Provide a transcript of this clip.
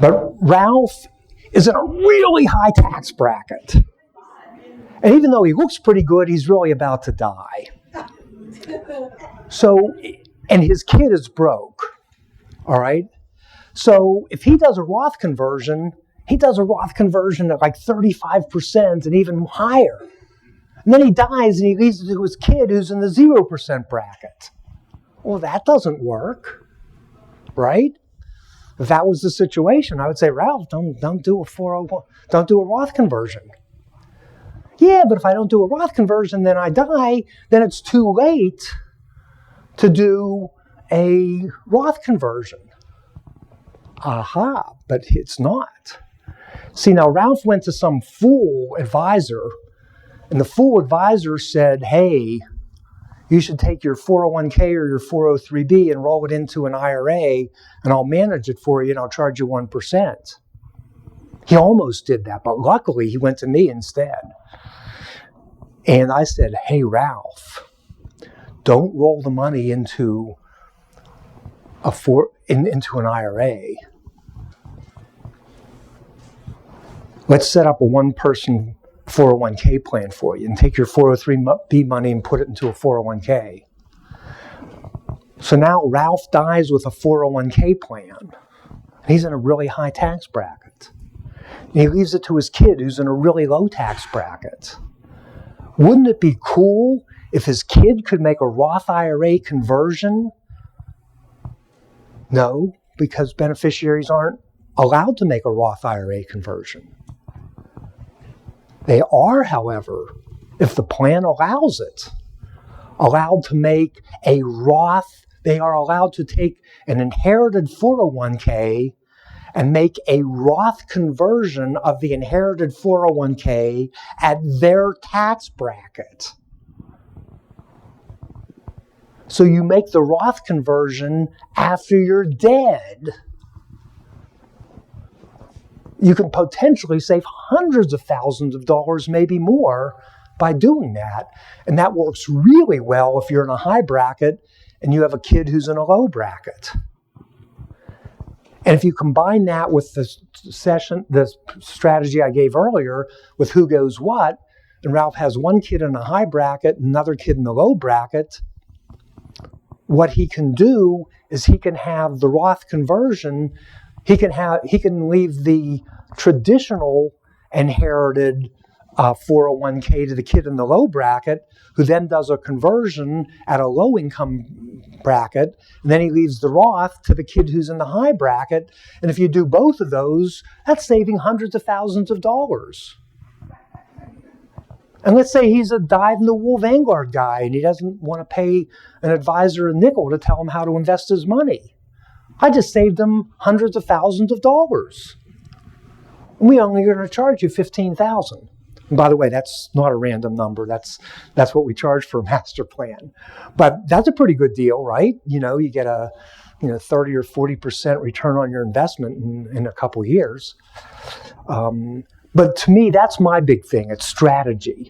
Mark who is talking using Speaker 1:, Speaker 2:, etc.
Speaker 1: But Ralph is in a really high tax bracket. And even though he looks pretty good, he's really about to die. So, and his kid is broke, all right? So if he does a Roth conversion, he does a Roth conversion at like 35% and even higher. And then he dies and he leaves it to his kid who's in the 0% bracket. Well, that doesn't work, right? If that was the situation, I would say, Ralph, don't do a 401, don't do a Roth conversion. Yeah, but if I don't do a Roth conversion, then I die, then it's too late to do a Roth conversion. Aha, but it's not. See, now Ralph went to some fool advisor, and the fool advisor said, hey, you should take your 401k or your 403b and roll it into an IRA, and I'll manage it for you, and I'll charge you 1%. He almost did that, but luckily he went to me instead. And I said, hey, Ralph, don't roll the money into an IRA. Let's set up a one-person 401k plan for you and take your 403b money and put it into a 401k. So now Ralph dies with a 401k plan. He's in a really high tax bracket. And he leaves it to his kid who's in a really low tax bracket. Wouldn't it be cool if his kid could make a Roth IRA conversion? No, because beneficiaries aren't allowed to make a Roth IRA conversion. They are, however, if the plan allows it, allowed to make a Roth. They are allowed to take an inherited 401k and make a Roth conversion of the inherited 401k at their tax bracket. So you make the Roth conversion after you're dead. You can potentially save hundreds of thousands of dollars, maybe more, by doing that. And that works really well if you're in a high bracket and you have a kid who's in a low bracket. And if you combine that with the strategy I gave earlier with who goes what, and Ralph has one kid in a high bracket, another kid in the low bracket, what he can do is he can have the Roth conversion. He can leave the traditional inherited 401k to the kid in the low bracket, who then does a conversion at a low income bracket, and then he leaves the Roth to the kid who's in the high bracket. And if you do both of those, that's saving hundreds of thousands of dollars. And let's say he's a dyed-in-the-wool Vanguard guy and he doesn't want to pay an advisor a nickel to tell him how to invest his money. I just saved him hundreds of thousands of dollars. And we only are going to charge you $15,000. And by the way, that's not a random number. That's what we charge for a master plan. But that's a pretty good deal, right? You get a 30 or 40% return on your investment in a couple years. But to me, that's my big thing. It's strategy.